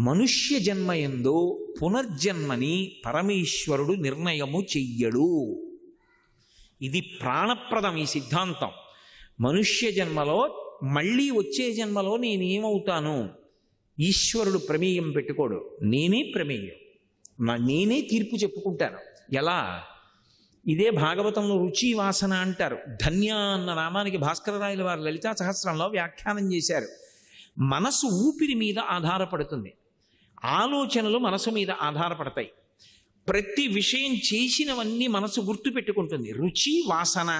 మనుష్య జన్మయందు పునర్జన్మని పరమేశ్వరుడు నిర్ణయము చెయ్యడు. ఇది ప్రాణప్రదం ఈ సిద్ధాంతం. మనుష్య జన్మలో మళ్ళీ వచ్చే జన్మలో నేనేమవుతాను ఈశ్వరుడు ప్రమేయం పెట్టుకోడు. నేనే ప్రమేయం, నేనే తీర్పు చెప్పుకుంటాను. ఎలా? ఇదే భాగవతంలో రుచి వాసన అంటారు. ధన్య అన్న నామానికి భాస్కరరాయల వారు లలితా సహస్రంలో వ్యాఖ్యానం చేశారు. మనసు ఊపిరి మీద ఆధారపడుతుంది, ఆలోచనలు మనసు మీద ఆధారపడతాయి. ప్రతి విషయం చేసినవన్నీ మనసు గుర్తుపెట్టుకుంటుంది. రుచి వాసన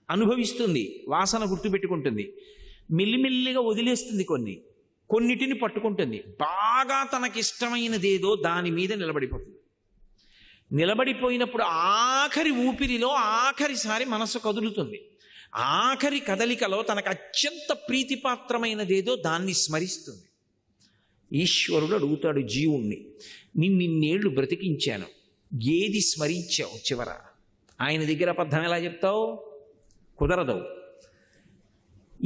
అనుభవిస్తుంది, వాసన గుర్తుపెట్టుకుంటుంది. మెల్లిమెల్లిగా వదిలేస్తుంది, కొన్నిటిని పట్టుకుంటుంది. బాగా తనకిష్టమైనదేదో దాని మీద నిలబడిపోతుంది. నిలబడిపోయినప్పుడు ఆఖరి ఊపిరిలో ఆఖరిసారి మనసు కదులుతుంది. ఆఖరి కదలికలో తనకు అత్యంత ప్రీతిపాత్రమైనదేదో దాన్ని స్మరిస్తుంది. ఈశ్వరుడు అడుగుతాడు జీవుణ్ణి, నిన్నేళ్లు బ్రతికించాను, ఏది స్మరించావు చివర? ఆయన దగ్గర అబద్ధం ఎలా చెప్తావు? కుదరదు.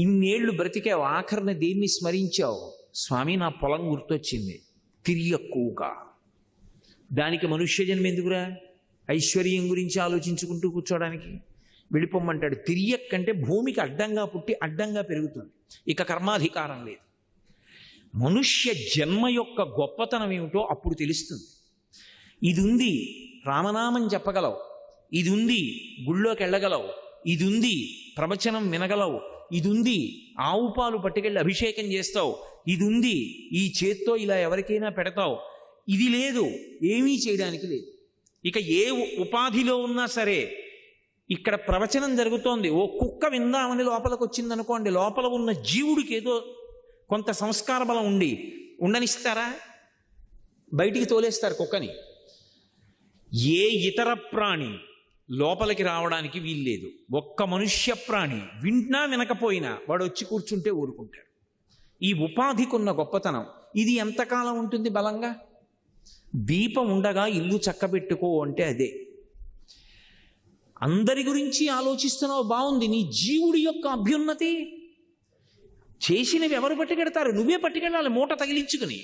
ఇన్నేళ్లు బ్రతికావు, ఆఖరిని దేన్ని స్మరించావు? స్వామి, నా పొలం గుర్తొచ్చింది, తిరియక్కువగా. దానికి మనుష్య జన్మ ఎందుకురా? ఐశ్వర్యం గురించి ఆలోచించుకుంటూ కూర్చోడానికి వెళ్ళిపోమ్మంటాడు. తిరియక్కంటే భూమికి అడ్డంగా పుట్టి అడ్డంగా పెరుగుతుంది, ఇక కర్మాధికారం లేదు. మనుష్య జన్మ యొక్క గొప్పతనం ఏమిటో అప్పుడు తెలుస్తుంది. ఇది ఉంది, రామనామం చెప్పగలవు. ఇది ఉంది, గుళ్ళోకి వెళ్ళగలవు. ఇది ఉంది, ప్రవచనం వినగలవు. ఇది ఉంది, ఆవు పాలు పట్టుకెళ్ళి అభిషేకం చేస్తావు. ఇది ఉంది, ఈ చేత్తో ఇలా ఎవరికైనా పెడతావు. ఇది లేదు, ఏమీ చేయడానికి లేదు. ఇక ఏ ఉపాధిలో ఉన్నా సరే, ఇక్కడ ప్రవచనం జరుగుతోంది, ఓ కుక్క విందామని లోపలికి వచ్చిందనుకోండి, లోపల ఉన్న జీవుడికి ఏదో కొంత సంస్కార బలం ఉండనిస్తారా? బయటికి తోలేస్తారు కుక్కని. ఏ ఇతర ప్రాణి లోపలికి రావడానికి వీల్లేదు. ఒక్క మనుష్య ప్రాణి వింటున్నా వినకపోయినా వాడు వచ్చి కూర్చుంటే ఊరుకుంటాడు. ఈ ఉపాధికున్న గొప్పతనం. ఇది ఎంతకాలం ఉంటుంది బలంగా? దీపం ఉండగా ఇల్లు చక్కబెట్టుకో అంటే అదే. అందరి గురించి ఆలోచిస్తున్నావు, బాగుంది. నీ జీవుడి యొక్క అభ్యున్నతి. చేసినవి ఎవరు పట్టుకెడతారు? నువ్వే పట్టుకెళ్ళాలి, మూట తగిలించుకుని.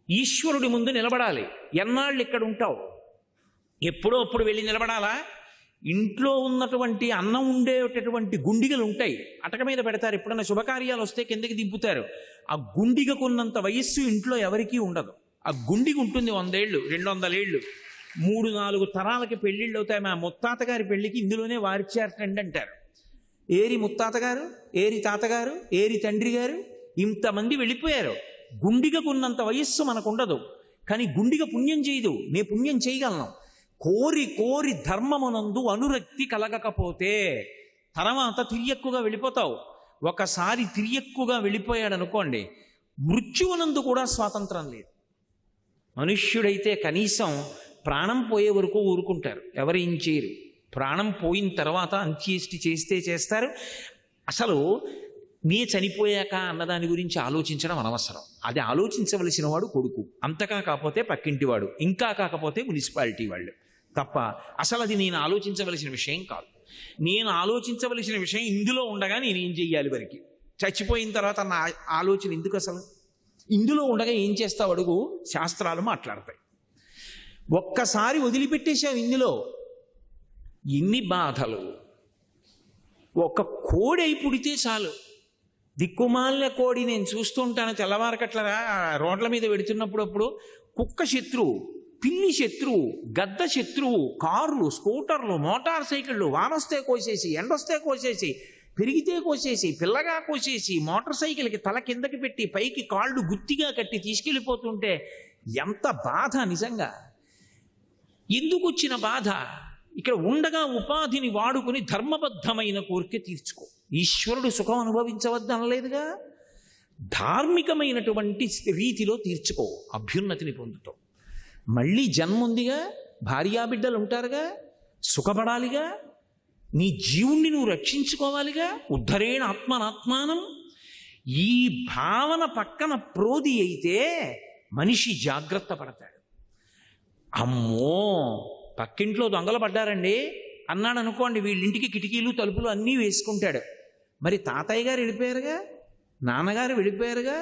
ఈశ్వరుడి ముందు నిలబడాలి. ఎన్నాళ్ళు ఇక్కడ ఉంటావు? ఎప్పుడో అప్పుడు వెళ్ళి నిలబడాలా? ఇంట్లో ఉన్నటువంటి అన్నం ఉండేటటువంటి గుండిగలు ఉంటాయి, అటక మీద పెడతారు. ఎప్పుడన్నా శుభకార్యాలు వస్తే కిందకి దింపుతారు. ఆ గుండిగకున్నంత వయస్సు ఇంట్లో ఎవరికీ ఉండదు. ఆ గుండిగ ఉంటుంది 100 ఏళ్ళు, 200 ఏళ్ళు, 3-4 తరాలకి పెళ్ళిళ్ళు అవుతాయి. మా ముత్తాత గారి పెళ్లికి ఇందులోనే వారిచారటండి అంటారు. ఏరి ముత్తాత గారు, ఏరి తాతగారు, ఏరి తండ్రి గారు, ఇంతమంది వెళ్ళిపోయారు. గుండిగకున్నంత వయస్సు మనకు ఉండదు. కానీ గుండిగ పుణ్యం చేయదు, నే పుణ్యం చేయగలను. కోరి కోరి ధర్మమునందు అనురక్తి కలగకపోతే తర్వాత తిరియక్కుగా వెళ్ళిపోతావు. ఒకసారి తిరియక్కుగా వెళ్ళిపోయాడు అనుకోండి, మృత్యువునందు కూడా స్వాతంత్రం లేదు. మనుష్యుడైతే కనీసం ప్రాణం పోయే వరకు ఊరుకుంటారు, ఎవరేం చేయరు. ప్రాణం పోయిన తర్వాత అంత్యేష్టి చేస్తే చేస్తారు. అసలు నీ చనిపోయాక అన్నదాని గురించి ఆలోచించడం అనవసరం. అది ఆలోచించవలసిన వాడు కొడుకు, అంతకా కాకపోతే పక్కింటి వాడు, ఇంకా కాకపోతే మున్సిపాలిటీ వాళ్ళు తప్ప అసలు అది నేను ఆలోచించవలసిన విషయం కాదు. నేను ఆలోచించవలసిన విషయం ఇందులో ఉండగా నేనేం చెయ్యాలి? వరకు చచ్చిపోయిన తర్వాత నా ఆలోచన ఎందుకు? అసలు ఇందులో ఉండగా ఏం చేస్తావు అడుగు, శాస్త్రాలు మాట్లాడతాయి. ఒక్కసారి వదిలిపెట్టేశావు ఇందులో, ఎన్ని బాధలు. ఒక కోడి అయి పుడితే చాలు, దిక్కుమాలిన కోడి నేను చూస్తూ ఉంటాను తెల్లవారకట్లరా రోడ్ల మీద వెడుతున్నప్పుడు. అప్పుడు కుక్క శత్రువు, పిల్లి శత్రువు, గద్ద శత్రువు, కార్లు, స్కూటర్లు, మోటార్ సైకిళ్ళు, వానొస్తే కోసేసి, ఎండొస్తే కోసేసి, పెరిగితే కోసేసి, పిల్లగా కోసేసి, మోటార్ సైకిల్కి తల కిందకి పెట్టి పైకి కాళ్ళు గుత్తిగా కట్టి తీసుకెళ్ళిపోతుంటే ఎంత బాధ నిజంగా. ఎందుకు వచ్చిన బాధ? ఇక్కడ ఉండగా ఉపాధిని వాడుకుని ధర్మబద్ధమైన కోరిక తీర్చుకో. ఈశ్వరుడు సుఖం అనుభవించవద్దు అనలేదుగా. ధార్మికమైనటువంటి రీతిలో తీర్చుకో, అభ్యున్నతిని పొందుతావు. మళ్ళీ జన్మ ఉందిగా, భార్యాబిడ్డలు ఉంటారుగా, సుఖపడాలిగా, నీ జీవుణ్ణి నువ్వు రక్షించుకోవాలిగా. ఉద్ధరేణ ఆత్మనాత్మానం. ఈ భావన పక్కన ప్రోది అయితే మనిషి జాగ్రత్త పడతాడు. అమ్మో పక్కింట్లో దొంగలు పడ్డారండి అన్నాడు అనుకోండి, వీళ్ళింటికి కిటికీలు తలుపులు అన్నీ వేసుకుంటాడు. మరి తాతయ్య గారు వెళ్ళిపోయారుగా, నాన్నగారు వెళ్ళిపోయారుగా,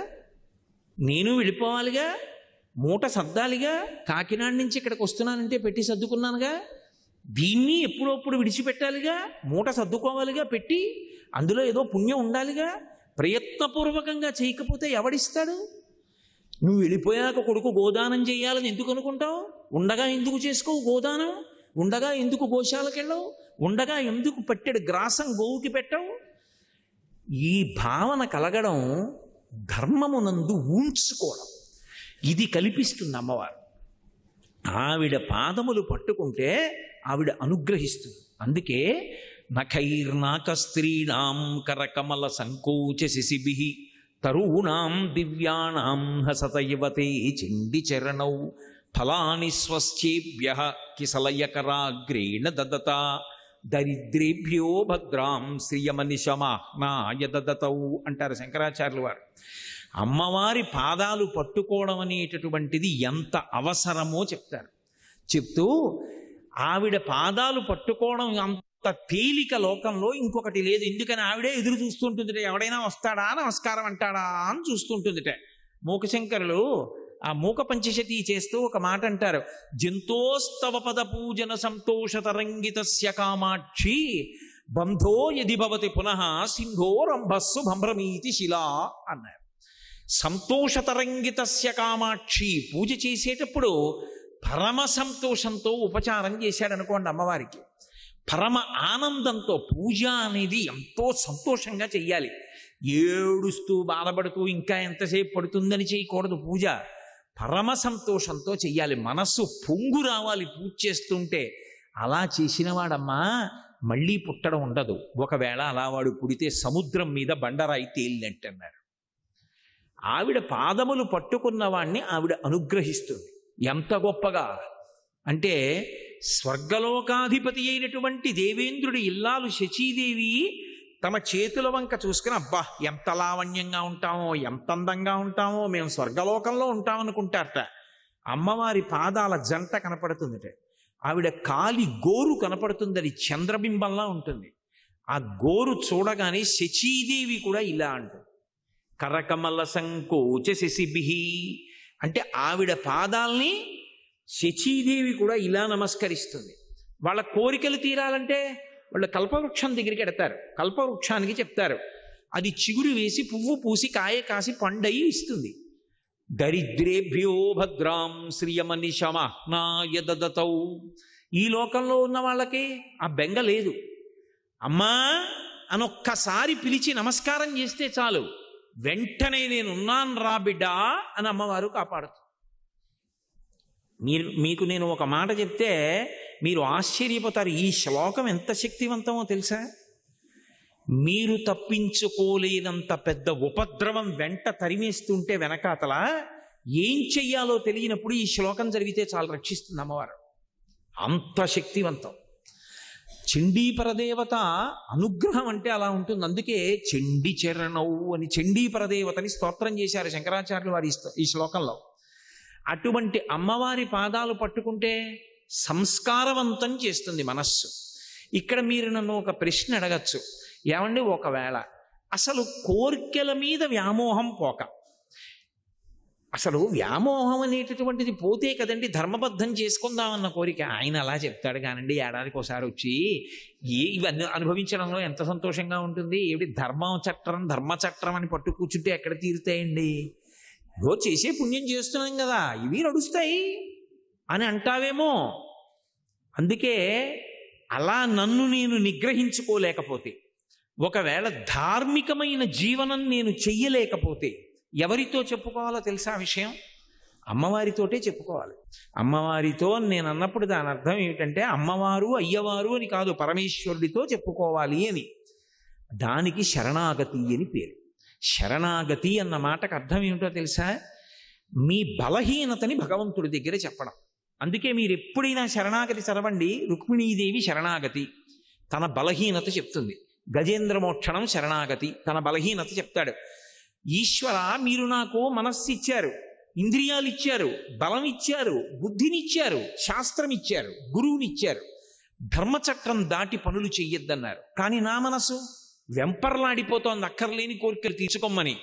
నేను వెళ్ళిపోవాలిగా. మూట సర్దాలిగా, కాకినాడ నుంచి ఇక్కడికి వస్తున్నానంటే పెట్టి సర్దుకున్నానుగా, దీన్ని ఎప్పుడప్పుడు విడిచిపెట్టాలిగా, మూట సర్దుకోవాలిగా పెట్టి, అందులో ఏదో పుణ్యం ఉండాలిగా, ప్రయత్నపూర్వకంగా చేయకపోతే ఎవడిస్తాడు? నువ్వు వెళ్ళిపోయాక కొడుకు గోదానం చేయాలని ఎందుకు అనుకుంటావు? ఉండగా ఎందుకు చేసుకోవు గోదానం? ఉండగా ఎందుకు గోశాలకు వెళ్ళవు? ఉండగా ఎందుకు పట్టెడు గ్రాసం గోవుకి పెట్టవు? ఈ భావన కలగడం ధర్మమునందు ఊంచుకోవడం, ఇది కల్పిస్తుంది అమ్మవారు. ఆవిడ పాదములు పట్టుకుంటే ఆవిడ అనుగ్రహిస్తుంది. అందుకే నఖైర్నాక స్త్రీణాం కరకమల సంకోచ శిశిభి తరూణాం దివ్యానాం హసతయవతే చండి చరణౌ ఫలాని స్వశ్చేభ్య కిసలయకరాగ్రేణ దదత దరిద్రేభ్యో భద్రాం శ్రియమనిశమాహ్నాయ దదతౌ అంటారు శంకరాచార్యులు వారు. అమ్మవారి పాదాలు పట్టుకోవడం అనేటటువంటిది ఎంత అవసరమో చెప్తారు. చెప్తూ ఆవిడ పాదాలు పట్టుకోవడం అంత తేలిక లోకంలో ఇంకొకటి లేదు. ఎందుకని ఆవిడే ఎదురు చూస్తుంటుందిట, ఎవడైనా వస్తాడా నమస్కారం అంటాడా అని చూస్తుంటుందిట. మూకశంకరులు ఆ మూక పంచశతి చేస్తూ ఒక మాట అంటారు, జంతోస్తవ పద పూజన సంతోష తరంగితస్య కామాక్షి బంధో యది భవతి పునః సింధో రంభస్సు భ్రమీతి శిలా అన్నారు. సంతోష తరంగితస్య కామాక్షి పూజ చేసేటప్పుడు పరమ సంతోషంతో ఉపచారం చేశాడనుకోండి అమ్మవారికి, పరమ ఆనందంతో. పూజ అనేది ఎంతో సంతోషంగా చెయ్యాలి. ఏడుస్తూ బాధపడుతూ ఇంకా ఎంతసేపు పడుతుందని చేయకూడదు. పూజ పరమ సంతోషంతో చెయ్యాలి. మనస్సు పొంగు రావాలి పూజ చేస్తుంటే. అలా చేసినవాడమ్మా మళ్ళీ పుట్టడం ఉండదు. ఒకవేళ అలా వాడు పుడితే సముద్రం మీద బండరాయి తేలినట్టన్నారు. ఆవిడ పాదములు పట్టుకున్న వాణ్ణి ఆవిడ అనుగ్రహిస్తుంది. ఎంత గొప్పగా అంటే, స్వర్గలోకాధిపతి అయినటువంటి దేవేంద్రుడి ఇల్లాలు శచీదేవి తమ చేతుల వంక చూసుకుని, అబ్బా ఎంత లావణ్యంగా ఉంటామో, ఎంత అందంగా ఉంటామో, మేము స్వర్గలోకంలో ఉంటామనుకుంటారట. అమ్మవారి పాదాల జంట కనపడుతుందట. ఆవిడ కాలి గోరు కనపడుతుంది, అది చంద్రబింబంలా ఉంటుంది. ఆ గోరు చూడగానే శచీదేవి కూడా ఇలా అంటుంది, కరకమల సంకోచ శశిభి అంటే ఆవిడ పాదాల్ని శచీదేవి కూడా ఇలా నమస్కరిస్తుంది. వాళ్ళ కోరికలు తీరాలంటే వాళ్ళు కల్పవృక్షం దగ్గరికి ఎడతారు. కల్పవృక్షానికి చెప్తారు, అది చిగురు వేసి పువ్వు పూసి కాయ కాసి పండయి ఇస్తుంది. దరిద్రేభ్యో భద్రాం శ్రియమనిశమాహ్నాయ దదతౌ. ఈ లోకంలో ఉన్న వాళ్ళకి ఆ బెంగ లేదు. అమ్మా అనొక్కసారి పిలిచి నమస్కారం చేస్తే చాలు, వెంటనే నేనున్నాను రా బిడ్డా అని అమ్మవారు కాపాడుతుంది. మీకు నేను ఒక మాట చెప్తే మీరు ఆశ్చర్యపోతారు. ఈ శ్లోకం ఎంత శక్తివంతమో తెలుసా? మీరు తప్పించుకోలేనంత పెద్ద ఉపద్రవం వెంట తరిమేస్తుంటే వెనకాతల ఏం చెయ్యాలో తెలియనప్పుడు ఈ శ్లోకం జరిగితే చాలా రక్షిస్తుంది అమ్మవారు. అంత శక్తివంతం. చండీపరదేవత అనుగ్రహం అంటే అలా ఉంటుంది. అందుకే చండి చరణవు అని చండీపరదేవతని స్తోత్రం చేశారు శంకరాచార్యులు వారి ఈ శ్లోకంలో. అటువంటి అమ్మవారి పాదాలు పట్టుకుంటే సంస్కారవంతం చేస్తుంది మనస్సు. ఇక్కడ మీరు నన్ను ఒక ప్రశ్న అడగచ్చు, ఏమండి ఒకవేళ అసలు కోర్కెల మీద వ్యామోహం పోక, అసలు వ్యామోహం అనేటటువంటిది పోతే కదండి ధర్మబద్ధం చేసుకుందామన్న కోరిక. ఆయన అలా చెప్తాడు కానండి, ఏడాదికి ఒకసారి వచ్చి ఇవన్నీ అనుభవించడంలో ఎంత సంతోషంగా ఉంటుంది. ఏమిటి ధర్మచట్రం అని పట్టు కూర్చుంటే ఎక్కడ తీరుతాయండి? రోజు చేసే పుణ్యం చేస్తున్నాం కదా, ఇవి నడుస్తాయి అని అంటావేమో. అందుకే అలా నన్ను నేను నిగ్రహించుకోలేకపోతే, ఒకవేళ ధార్మికమైన జీవనం నేను చెయ్యలేకపోతే ఎవరితో చెప్పుకోవాలో తెలుసా విషయం? అమ్మవారితోటే చెప్పుకోవాలి. అమ్మవారితో నేను అన్నప్పుడు దాని అర్థం ఏమిటంటే అమ్మవారు అయ్యవారు అని కాదు, పరమేశ్వరుడితో చెప్పుకోవాలి అని. దానికి శరణాగతి అని పేరు. శరణాగతి అన్న మాటకు అర్థం ఏమిటో తెలుసా? మీ బలహీనతని భగవంతుడి దగ్గర చెప్పడం. అందుకే మీరు ఎప్పుడైనా శరణాగతి చదవండి. రుక్మిణీదేవి శరణాగతి తన బలహీనత చెప్తుంది. గజేంద్ర మోక్షణం శరణాగతి తన బలహీనత చెప్తాడు. ఈశ్వర, మీరు నాకు మనస్సు ఇచ్చారు, ఇంద్రియాలు ఇచ్చారు, బలం ఇచ్చారు, బుద్ధినిచ్చారు, శాస్త్రం ఇచ్చారు, గురువునిచ్చారు, ధర్మచక్రం దాటి పనులు చెయ్యొద్దన్నారు. కానీ నా మనసు వెంపర్లాడిపోతోంది అక్కర్లేని కోరికలు తీర్చుకోమని.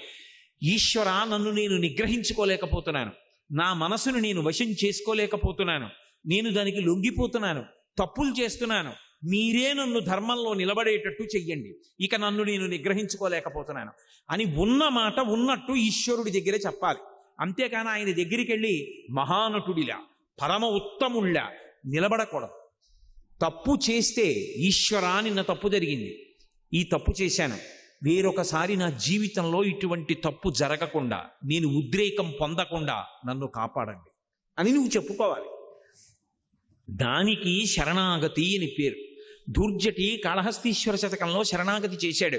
ఈశ్వర, నన్ను నేను నిగ్రహించుకోలేకపోతున్నాను. నా మనసును నేను వశం చేసుకోలేకపోతున్నాను, నేను దానికి లొంగిపోతున్నాను, తప్పులు చేస్తున్నాను, మీరే నన్ను ధర్మంలో నిలబడేటట్టు చెయ్యండి, ఇక నన్ను నేను నిగ్రహించుకోలేకపోతున్నాను అని ఉన్న మాట ఉన్నట్టు ఈశ్వరుడి దగ్గర చెప్పాలి. అంతేకాని ఆయన దగ్గరికి వెళ్ళి మహానటుడిలా పరమ ఉత్తముళ్ళ నిలబడకూడదు. తప్పు చేస్తే ఈశ్వరా నిన్న తప్పు జరిగింది, ఈ తప్పు చేశాను, వేరొకసారి నా జీవితంలో ఇటువంటి తప్పు జరగకుండా, నేను ఉద్రేకం పొందకుండా నన్ను కాపాడండి అని నువ్వు చెప్పుకోవాలి. దానికి శరణాగతి అని పేరు. దుర్జటి కాళహస్తీశ్వర శతకంలో శరణాగతి చేశాడు.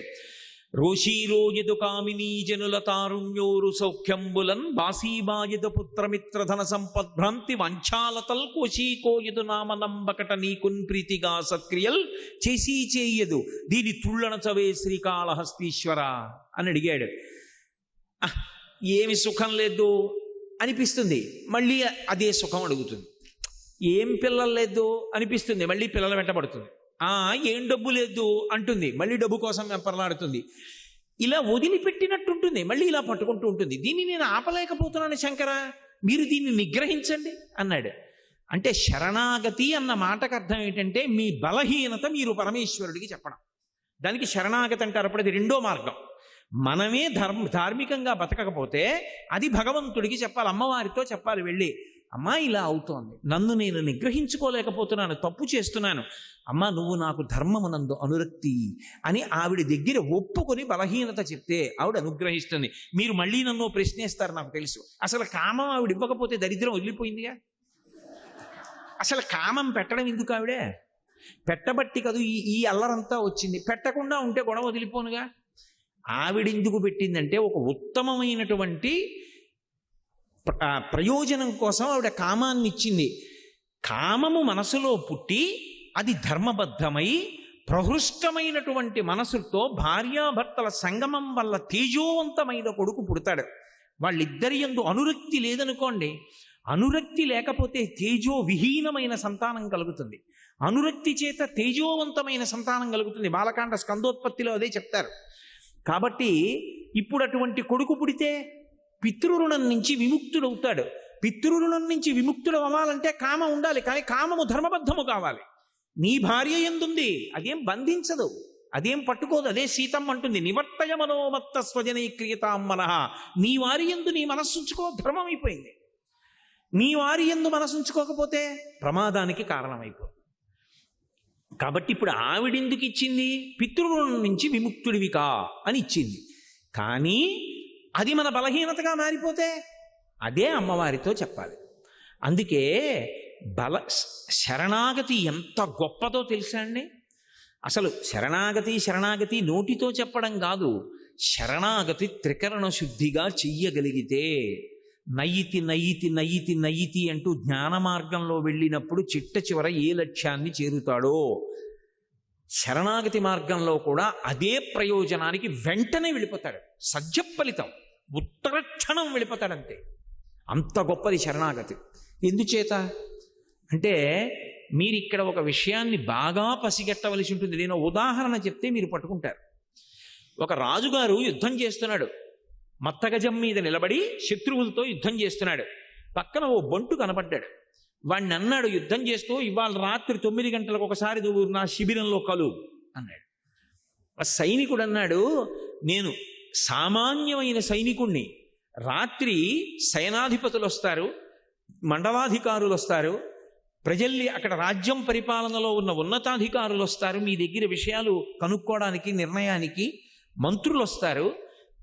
రోషీరోయదు కామినీ జనుల తారుణ్యోరు సౌఖ్యంబులన్ బాసీబాయదు పుత్రమిత్రధన సంపద్భ్రాంతి వంచాలతల్ కోశీకోయదు నామనంబకట నీకున్ ప్రీతిగా సత్క్రియల్ చేసీ చేయదు దీని తుళ్ళన చవే శ్రీకాళహస్తీశ్వర అని అడిగాడు. ఏమి సుఖం లేదు అనిపిస్తుంది, మళ్ళీ అదే సుఖం అడుగుతుంది. ఏం పిల్లలు లేదు అనిపిస్తుంది, మళ్ళీ పిల్లల వెంటబడుతుంది. ఏం డబ్బు లేదు అంటుంది, మళ్ళీ డబ్బు కోసం వెంపర్లాడుతుంది. ఇలా వదిలిపెట్టినట్టుంటుంది, మళ్ళీ ఇలా పట్టుకుంటూ ఉంటుంది. దీన్ని నేను ఆపలేకపోతున్నాను శంకర, మీరు దీన్ని నిగ్రహించండి అన్నాడు. అంటే శరణాగతి అన్న మాటకు అర్థం ఏంటంటే మీ బలహీనత మీరు పరమేశ్వరుడికి చెప్పడం. దానికి శరణాగతి అంటారు. అప్పుడు అది రెండో మార్గం. మనమే ధార్మికంగా బతకకపోతే అది భగవంతుడికి చెప్పాలి, అమ్మవారితో చెప్పాలి వెళ్ళి, అమ్మా ఇలా అవుతోంది, నన్ను నేను నిగ్రహించుకోలేకపోతున్నాను, తప్పు చేస్తున్నాను, అమ్మా నువ్వు నాకు ధర్మమునందు అనురక్తి అని ఆవిడ దగ్గర ఒప్పుకొని బలహీనత చెప్తే ఆవిడ అనుగ్రహిస్తుంది. మీరు మళ్ళీ నన్ను ప్రశ్నిస్తారు నాకు తెలుసు. అసలు కామం ఆవిడ ఇవ్వకపోతే దరిద్రం వదిలిపోయిందిగా. అసలు కామం పెట్టడం ఎందుకు? ఆవిడే పెట్టబట్టి కదా ఈ అల్లరంతా వచ్చింది. పెట్టకుండా ఉంటే గొడవ వదిలిపోనుగా. ఆవిడ ఎందుకు పెట్టిందంటే ఒక ఉత్తమమైనటువంటి ప్రయోజనం కోసం ఆవిడ కామాన్ని ఇచ్చింది. కామము మనసులో పుట్టి అది ధర్మబద్ధమై ప్రహృష్టమైనటువంటి మనసుతో భార్యాభర్తల సంగమం వల్ల తేజోవంతమైన కొడుకు పుడతాడు. వాళ్ళిద్దరి యందు అనురక్తి లేదనుకోండి, అనురక్తి లేకపోతే తేజో విహీనమైన సంతానం కలుగుతుంది, అనురక్తి చేత తేజోవంతమైన సంతానం కలుగుతుంది. బాలకాండ స్కందోత్పత్తిలో అదే చెప్తారు. కాబట్టి ఇప్పుడు అటువంటి కొడుకు పుడితే పితృరుణం నుంచి విముక్తుడవుతాడు. పితృరుణం నుంచి విముక్తుడు అవ్వాలంటే కామం ఉండాలి, కానీ కామము ధర్మబద్ధము కావాలి. నీ భార్య ఎందుంది, అదేం బంధించదు, అదేం పట్టుకోదు. అదే సీతమ్మ అంటుంది, నివర్తయ మనోమత్త స్వజనీక్రియతాం మనః. నీ వారి యందు నీ మనస్సుంచుకో, ధర్మం అయిపోయింది. నీ వారి యందు మనసుంచుకోకపోతే ప్రమాదానికి కారణమైపోతుంది. కాబట్టి ఇప్పుడు ఆవిడెందుకు ఇచ్చింది? పితృరుణం నుంచి విముక్తుడివికా అని ఇచ్చింది. కానీ అది మన బలహీనతగా మారిపోతే అదే అమ్మవారితో చెప్పాలి. అందుకే శరణాగతి ఎంత గొప్పదో తెలుసా అండి. అసలు శరణాగతి నోటితో చెప్పడం కాదు, శరణాగతి త్రికరణ శుద్ధిగా చెయ్యగలిగితే నయితి నయితి నయితి నయితి అంటూ జ్ఞాన మార్గంలో వెళ్ళినప్పుడు చిట్ట చివర ఏ లక్ష్యాన్ని చేరుతాడో, శరణాగతి మార్గంలో కూడా అదే ప్రయోజనానికి వెంటనే వెళ్ళిపోతాడు. సజ్జ ఫలితం ఉత్తరక్షణం వెళ్ళిపోతాడంతే. అంత గొప్పది శరణాగతి. ఎందుచేత అంటే మీరు ఇక్కడ ఒక విషయాన్ని బాగా పసిగట్టవలసి ఉంటుంది. నేను ఉదాహరణ చెప్తే మీరు పట్టుకుంటారు. ఒక రాజుగారు యుద్ధం చేస్తున్నాడు, మత్తగజం మీద నిలబడి శత్రువులతో యుద్ధం చేస్తున్నాడు. పక్కన ఓ బంటు కనపడ్డాడు. వాడిని అన్నాడు యుద్ధం చేస్తూ, ఇవాళ రాత్రి 9 గంటలకు ఒకసారి నువ్వు నా శిబిరంలో కలువు అన్నాడు. ఆ సైనికుడు అన్నాడు, నేను సామాన్యమైన సైనికుణ్ణి, రాత్రి సేనాధిపతులు వస్తారు, మండలాధికారులు వస్తారు, ప్రజల్ని అక్కడ రాజ్యం పరిపాలనలో ఉన్న ఉన్నతాధికారులు వస్తారు, మీ దగ్గర విషయాలు కనుక్కోవడానికి నిర్ణయానికి మంత్రులు వస్తారు.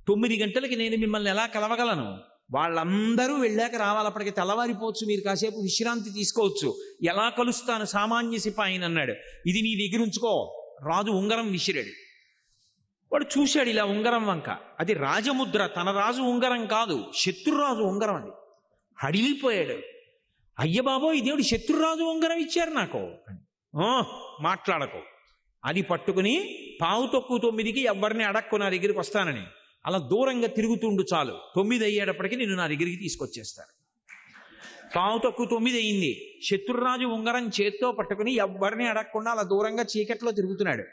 9 గంటలకి నేను మిమ్మల్ని ఎలా కలవగలను? వాళ్ళందరూ వెళ్ళాక రావాలి, అప్పటికి తెల్లవారిపోవచ్చు, మీరు కాసేపు విశ్రాంతి తీసుకోవచ్చు. ఎలా కలుస్తాను సామాన్య సిపాయిని అన్నాడు. ఇది నీ దగ్గర ఉంచుకో. రాజు ఉంగరం విసిరాడు. వాడు చూశాడు ఇలా ఉంగరం వంక, అది రాజముద్ర, తన రాజు ఉంగరం కాదు, శత్రురాజు ఉంగరం. అది హడిలిపోయాడు. అయ్య బాబో, ఇదేవిడు శత్రురాజు ఉంగరం ఇచ్చారు నాకు. మాట్లాడకు. అది పట్టుకుని 9:15 ఎవరిని అడక్కు నా దగ్గరికి వస్తానని అలా దూరంగా తిరుగుతుండు, చాలు 9 అయ్యేటప్పటికి నేను నా దగ్గరికి తీసుకొచ్చేస్తాను. 9:15 అయింది. శత్రురాజు ఉంగరం చేత్తో పట్టుకుని ఎవరిని అడగకుండా అలా దూరంగా చీకట్లో తిరుగుతున్నాడు.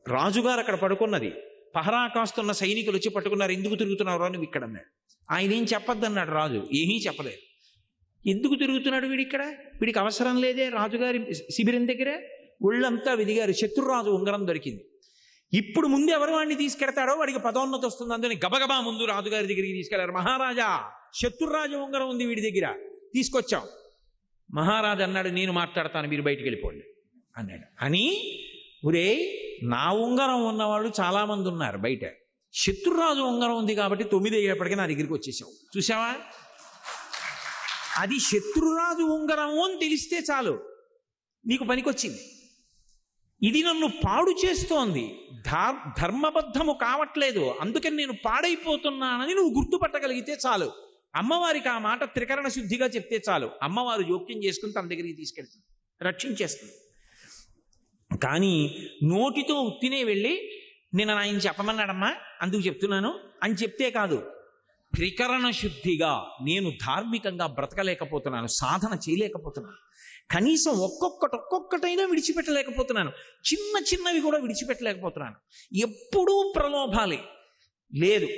రాజుగారు అక్కడ పడుకున్నది, పహరా కాస్తున్న సైనికులు వచ్చి పట్టుకున్నారు. ఎందుకు తిరుగుతున్నారు అని ఇక్కడ అన్నాడు. ఆయన ఏం చెప్పొద్దన్నాడు రాజు, ఏమీ చెప్పలేదు. ఎందుకు తిరుగుతున్నాడు వీడిక్కడ, వీడికి అవసరం లేదే రాజుగారి శిబిరం దగ్గరే. ఒళ్ళంతా వెదిగారు, శత్రురాజు ఉంగరం దొరికింది. ఇప్పుడు ముందు ఎవరు వాడిని తీసుకెడతాడో వాడికి పదోన్నతి వస్తుంది, అందుకని గబగబా ముందు రాజుగారి దగ్గరికి తీసుకెళ్లారు. మహారాజా, శత్రురాజు ఉంగరం ఉంది వీడి దగ్గర, తీసుకొచ్చాం. మహారాజు అన్నాడు, నేను మాట్లాడతాను, మీరు బయటికి వెళ్ళిపోండి అన్నాడు. అని ఒరే, నా ఉంగరం ఉన్నవాళ్ళు చాలామంది ఉన్నారు బయట, శత్రురాజు ఉంగరం ఉంది కాబట్టి 9 అయ్యేప్పటికీ నా దగ్గరికి వచ్చేసావు, చూసావా? అది శత్రురాజు ఉంగరము అని తెలిస్తే చాలు, నీకు పనికొచ్చింది. ఇది నన్ను పాడు చేస్తోంది, ధర్మబద్ధము కావట్లేదు, అందుకని నేను పాడైపోతున్నానని నువ్వు గుర్తుపట్టగలిగితే చాలు. అమ్మవారికి ఆ మాట త్రికరణ శుద్ధిగా చెప్తే చాలు, అమ్మవారు జోక్యం చేసుకుని తన దగ్గరికి తీసుకెళ్తుంది, రక్షించేస్తుంది. కానీ నోటితో ఉత్తినే వెళ్ళి నేను ఆయన చెప్పమన్నాడమ్మా అందుకు చెప్తున్నాను అని చెప్తే కాదు, త్రికరణ శుద్ధిగా నేను ధార్మికంగా బ్రతకలేకపోతున్నాను, సాధన చేయలేకపోతున్నాను, కనీసం ఒక్కొక్కటైనా విడిచిపెట్టలేకపోతున్నాను, చిన్న చిన్నవి కూడా విడిచిపెట్టలేకపోతున్నాను, ఎప్పుడూ ప్రలోభాలే లేదు,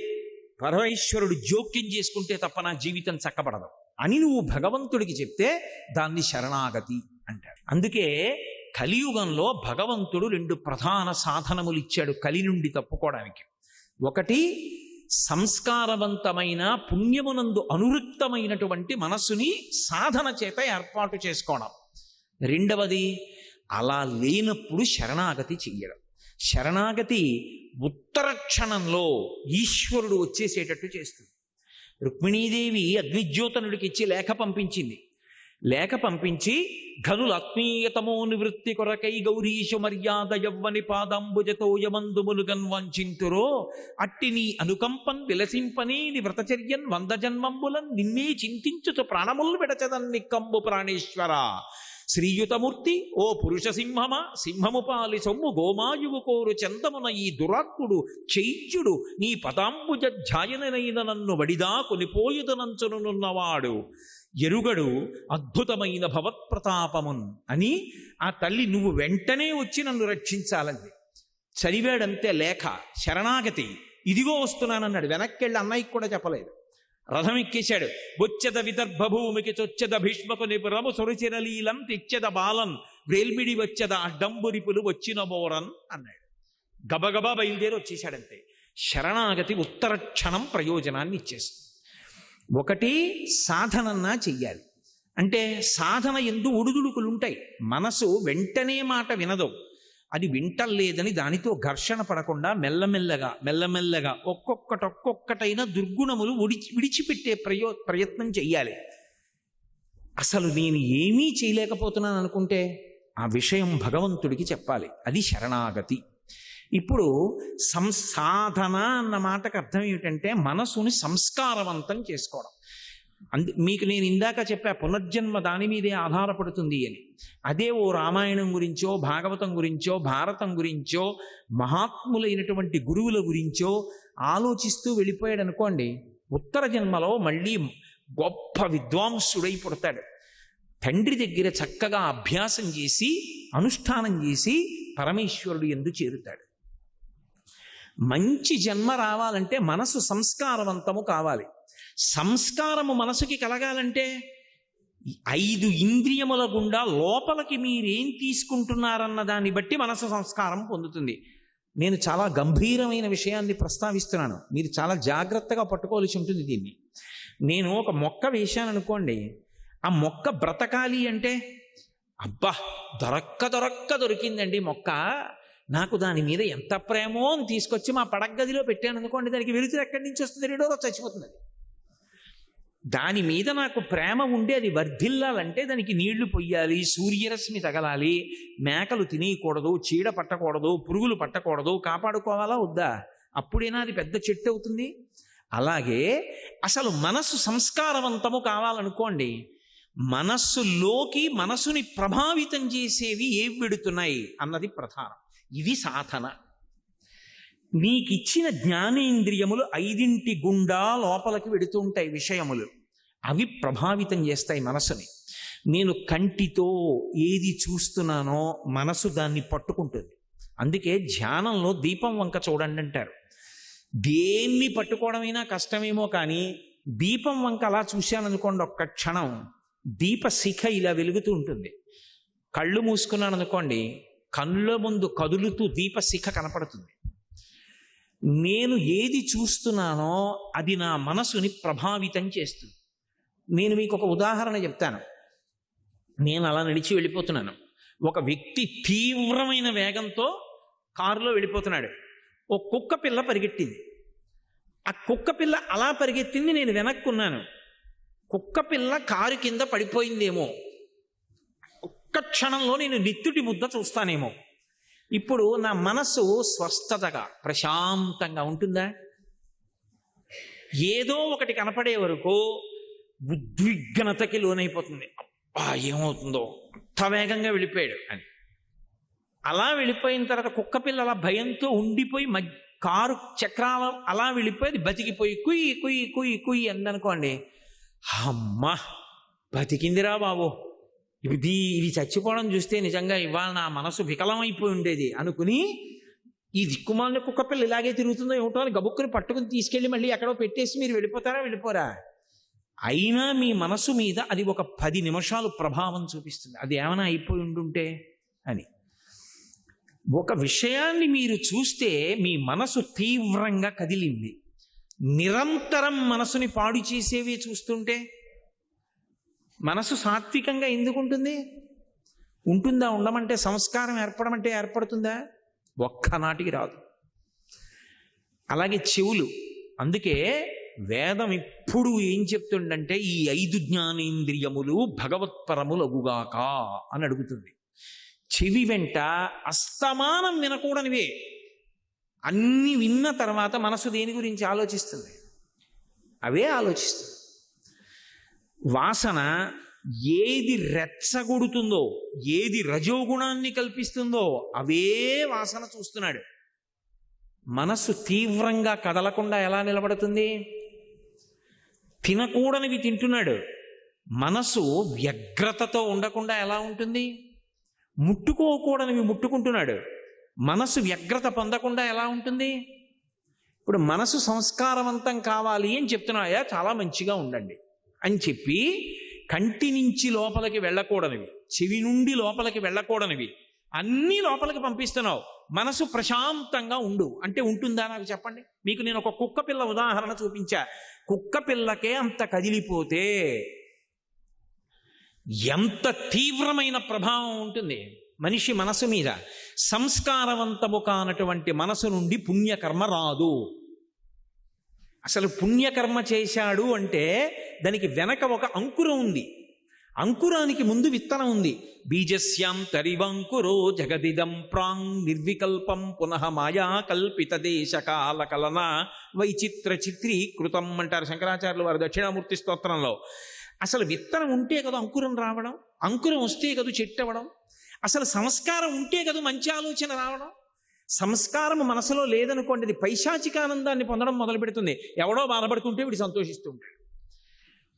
పరమేశ్వరుడు జోక్యం చేసుకుంటే తప్ప నా జీవితం చక్కబడదు అని నువ్వు భగవంతుడికి చెప్తే దాన్ని శరణాగతి అంటాడు. అందుకే కలియుగంలో భగవంతుడు 2 ప్రధాన సాధనములు ఇచ్చాడు కలి నుండి తప్పుకోవడానికి. ఒకటి, సంస్కారవంతమైన పుణ్యమునందు అనువృత్తమైనటువంటి మనస్సుని సాధన చేత ఏర్పాటు చేసుకోవడం. రెండవది, అలా లేనప్పుడు శరణాగతి చెయ్యడం. శరణాగతి ఉత్తర క్షణంలో ఈశ్వరుడు వచ్చేసేటట్టు చేస్తుంది. రుక్మిణీదేవి అగ్నిజ్యోతనుడికి ఇచ్చి లేఖ పంపించింది. లేఖ పంపించి ఘనుల ఆత్మీయతమో నివృత్తి కొరకై గౌరీశు మర్యాద యవ్వని పాదంబుజతో యమందుములు గన్వంచింతురో అట్టి నీ అనుకంపన్ విలసింపనే ని వ్రతచర్యన్ 100 జన్మంబులన్ నిన్నే చింతించుచు ప్రాణములు విడచదన్ నిక్కంబు ప్రాణేశ్వర శ్రీయుతమూర్తి ఓ పురుష సింహమా సింహము పాలి సొమ్ము గోమాయువు కోరు చందమున ఈ దురాత్ముడు చైత్యుడు నీ పదాంబుజ ఝాయననైన నన్ను వడిదా కొనిపోయుదనంచునున్నవాడు ఎరుగడు అద్భుతమైన భవత్ప్రతాపమున్ అని ఆ తల్లి నువ్వు వెంటనే వచ్చి నన్ను రక్షించాలంది. చదివాడంతే లేఖ, శరణాగతి, ఇదిగో వస్తున్నానన్నాడు. వెనక్కెళ్ళి అన్నయ్యకి కూడా చెప్పలేదు, రథం ఎక్కేశాడు. బొచ్చెద విదర్భ భూమికి చొచ్చెద భీష్మకు నిపురము సొరిచిరలీలం తెచ్చెద బాలన్ వేల్మిడి వచ్చెద అడ్డంబురిపులు వచ్చిన బోరన్ అన్నాడు. గబగబా బయలుదేరి వచ్చేశాడంతే. శరణాగతి ఉత్తర క్షణం ప్రయోజనాన్ని ఇచ్చేస్తుంది. ఒకటి, సాధనన్నా చెయ్యాలి. అంటే సాధన ఎందు ఒడుదుడుకులుంటాయి, మనసు వెంటనే మాట వినదు. అది వింటలేదని దానితో ఘర్షణ పడకుండా మెల్లమెల్లగా ఒక్కొక్కటైనా దుర్గుణములు విడిచిపెట్టే ప్రయత్నం చెయ్యాలి. అసలు నేను ఏమీ చేయలేకపోతున్నాను అనుకుంటే ఆ విషయం భగవంతుడికి చెప్పాలి, అది శరణాగతి. ఇప్పుడు సాధన అన్న మాటకు అర్థం ఏమిటంటే మనసుని సంస్కారవంతం చేసుకోవడం. మీకు నేను ఇందాక చెప్పా, పునర్జన్మ దాని మీదే ఆధారపడుతుంది అని. అదే ఓ రామాయణం గురించో భాగవతం గురించో భారతం గురించో మహాత్ములైనటువంటి గురువుల గురించో ఆలోచిస్తూ వెళ్ళిపోయాడు అనుకోండి, ఉత్తర జన్మలో మళ్ళీ గొప్ప విద్వాంసుడై పుడతాడు. తండ్రి దగ్గర చక్కగా అభ్యాసం చేసి అనుష్ఠానం చేసి పరమేశ్వరుడు యందు చేరుతాడు. మంచి జన్మ రావాలంటే మనసు సంస్కారవంతము కావాలి. సంస్కారము మనసుకి కలగాలంటే 5 ఇంద్రియముల గుండా లోపలికి మీరేం తీసుకుంటున్నారన్న దాన్ని బట్టి మనసు సంస్కారం పొందుతుంది. నేను చాలా గంభీరమైన విషయాన్ని ప్రస్తావిస్తున్నాను, మీరు చాలా జాగ్రత్తగా పట్టుకోవాల్సి ఉంటుంది దీన్ని. నేను ఒక మొక్క వేశాను అనుకోండి, ఆ మొక్క బ్రతకాలి అంటే అబ్బా దొరికిందండి మొక్క, నాకు దాని మీద ఎంత ప్రేమో అని తీసుకొచ్చి మా పడగదిలో పెట్టాను అనుకోండి, దానికి వెలుతురు ఎక్కడి నుంచి వస్తుంది, 2 రోజులు చచ్చిపోతుంది. దాని మీద నాకు ప్రేమ ఉండి అది వర్ధిల్లాలంటే దానికి నీళ్లు పొయ్యాలి, సూర్యరశ్మి తగలాలి, మేకలు తినేయకూడదు, చీడ పట్టకూడదు, పురుగులు పట్టకూడదు, కాపాడుకోవాలా వద్దా? అప్పుడైనా అది పెద్ద చెట్టు అవుతుంది. అలాగే అసలు మనస్సు సంస్కారవంతము కావాలనుకోండి, మనస్సులోకి మనసుని ప్రభావితం చేసేవి ఏవి పెడుతున్నాయి అన్నది ప్రధానం. ఇది సాధన. నీకిచ్చిన జ్ఞానేంద్రియములు 5 గుండా లోపలికి వెడుతూ ఉంటాయి విషయములు, అవి ప్రభావితం చేస్తాయి మనసుని. నేను కంటితో ఏది చూస్తున్నానో మనసు దాన్ని పట్టుకుంటుంది. అందుకే ధ్యానంలో దీపం వంక చూడండి అంటారు. దేన్ని పట్టుకోవడమైనా కష్టమేమో కానీ దీపం వంక అలా చూశాననుకోండి, ఒక్క క్షణం దీప శిఖ ఇలా వెలుగుతూ ఉంటుంది. కళ్ళు మూసుకున్నాను అనుకోండి, కళ్ళ ముందు కదులుతూ దీప శిఖ కనపడుతుంది. నేను ఏది చూస్తున్నానో అది నా మనసుని ప్రభావితం చేస్తుంది. నేను మీకు ఒక ఉదాహరణ చెప్తాను. నేను అలా నడిచి వెళ్ళిపోతున్నాను. ఒక వ్యక్తి తీవ్రమైన వేగంతో కారులో వెళ్ళిపోతున్నాడు. ఓ కుక్క పిల్ల పరిగెట్టింది. ఆ కుక్క పిల్ల అలా పరిగెత్తింది, నేను వెనక్కున్నాను. కుక్క పిల్ల కారు కింద పడిపోయిందేమో, ఒక్క క్షణంలో నేను నిత్తుటి ముద్ద చూస్తానేమో. ఇప్పుడు నా మనసు స్వస్థతగా ప్రశాంతంగా ఉంటుందా? ఏదో ఒకటి కనపడే వరకు ఉద్విగ్నతకి లోనైపోతుంది. అబ్బా ఏమవుతుందో, అంత వేగంగా వెళ్ళిపోయాడు అని. అలా వెళ్ళిపోయిన తర్వాత కుక్క పిల్ల అలా భయంతో ఉండిపోయి కారు చక్రాలు అలా వెళ్ళిపోయి బతికిపోయి కుయ్యి కుయ్యి కుయ్యి కుయ్యి అందనుకోండి, అమ్మా బతికిందిరా బాబు, ఇది చచ్చిపోవడం చూస్తే నిజంగా ఇవాళ నా మనసు వికలమైపోయి ఉండేది అనుకుని, ఈ దిక్కుమాలిన కుక్క పిల్ల ఇలాగే తిరుగుతుందో ఏమిటో అని గబుక్కుని పట్టుకుని తీసుకెళ్ళి మళ్ళీ ఎక్కడో పెట్టేసి మీరు వెళ్ళిపోతారా? వెళ్ళిపోరా? అయినా మీ మనసు మీద అది ఒక 10 నిమిషాలు ప్రభావం చూపిస్తుంది. అది ఏమైనా అయిపోయి ఉండుంటే అని. ఒక విషయాన్ని మీరు చూస్తే మీ మనసు తీవ్రంగా కదిలింది. నిరంతరం మనసుని పాడు చేసేవి చూస్తుంటే మనసు సాత్వికంగా ఎందుకు ఉంటుంది? ఉంటుందా? ఉండమంటే సంస్కారం ఏర్పడమంటే ఏర్పడుతుందా? ఒక్కనాటికి రాదు. అలాగే చెవులు. అందుకే వేదం ఇప్పుడు ఏం చెప్తుండంటే ఈ 5 జ్ఞానేంద్రియములు భగవత్పరములగుగాక అని అడుగుతుంది. చెవి వెంట అస్తమానం వినకూడనివే. అన్ని విన్న తర్వాత మనసు దేని గురించి ఆలోచిస్తుంది? అవే ఆలోచిస్తుంది. వాసన ఏది రెచ్చగొడుతుందో, ఏది రజోగుణాన్ని కల్పిస్తుందో అవే వాసన చూస్తున్నాడు. మనస్సు తీవ్రంగా కదలకుండా ఎలా నిలబడుతుంది? తినకూడనివి తింటున్నాడు. మనసు వ్యగ్రతతో ఉండకుండా ఎలా ఉంటుంది? ముట్టుకోకూడనివి ముట్టుకుంటున్నాడు. మనసు వ్యగ్రత పొందకుండా ఎలా ఉంటుంది? ఇప్పుడు మనసు సంస్కారవంతం కావాలి అని చెప్తున్నాయా, చాలా మంచిగా ఉండండి అని చెప్పి కంటి నుంచి లోపలికి వెళ్ళకూడనివి, చెవి నుండి లోపలికి వెళ్ళకూడనివి అన్నీ లోపలికి పంపిస్తున్నావు. మనసు ప్రశాంతంగా ఉండు అంటే ఉంటుందా? నాకు చెప్పండి. మీకు నేను ఒక కుక్క పిల్ల ఉదాహరణ చూపించా. కుక్క పిల్లకే అంత కదిలిపోతే ఎంత తీవ్రమైన ప్రభావం ఉంటుంది మనిషి మనసు మీద. సంస్కారవంతము కానటువంటి మనసు నుండి పుణ్యకర్మ రాదు. అసలు పుణ్యకర్మ చేశాడు అంటే దానికి వెనక ఒక అంకురం ఉంది. అంకురానికి ముందు విత్తనం ఉంది. బీజస్యాం తరివంకురో జగదిదం ప్రాంగ్ నిర్వికల్పం పునః మాయా కల్పిత దేశకాల కలన వైచిత్ర చిత్రీకృతం అంటారు శంకరాచార్యులు వారు దక్షిణామూర్తి స్తోత్రంలో. అసలు విత్తనం ఉంటే కదా అంకురం రావడం, అంకురం వస్తే కదా చెట్టు అవ్వడం, అసలు సంస్కారం ఉంటే కదా మంచి ఆలోచన రావడం. సంస్కారం మనసులో లేదనుకోండి, అది పైశాచికానందాన్ని పొందడం మొదలు పెడుతుంది. ఎవడో బాధపడుతుంటే వీడు సంతోషిస్తూ ఉంటాడు.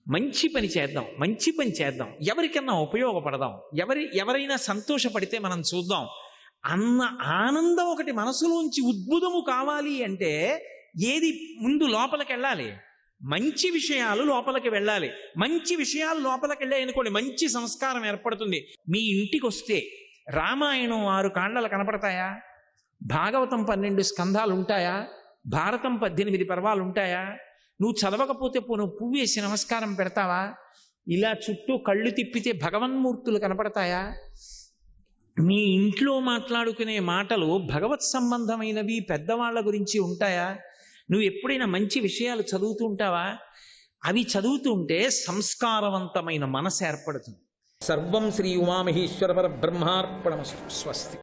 మంచి పని చేద్దాం, మంచి పని చేద్దాం, ఎవరికన్నా ఉపయోగపడదాం, ఎవరైనా సంతోషపడితే మనం చూద్దాం అన్న ఆనందం ఒకటి మనసులోంచి ఉద్భుతము కావాలి అంటే ఏది ముందు లోపలికి వెళ్ళాలి? మంచి విషయాలు లోపలికి వెళ్ళాలి. మంచి విషయాలు లోపలికి వెళ్ళాయి అనుకోండి, మంచి సంస్కారం ఏర్పడుతుంది. మీ ఇంటికి వస్తే రామాయణం 6 కాండలు కనపడతాయా? భాగవతం 12 స్కంధాలు ఉంటాయా? భారతం 18 పర్వాలు ఉంటాయా? నువ్వు చదవకపోతే నువ్వు పువ్వు వేసి నమస్కారం పెడతావా? ఇలా చుట్టూ కళ్ళు తిప్పితే భగవన్మూర్తులు కనపడతాయా? మీ ఇంట్లో మాట్లాడుకునే మాటలు భగవత్ సంబంధమైనవి, పెద్దవాళ్ళ గురించి ఉంటాయా? నువ్వు ఎప్పుడైనా మంచి విషయాలు చదువుతూ ఉంటావా? అవి చదువుతుంటే సంస్కారవంతమైన మనసు ఏర్పడుతుంది. సర్వం శ్రీ ఉమామహేశ్వర పరబ్రహ్మార్పణమస్తు. స్వస్తి.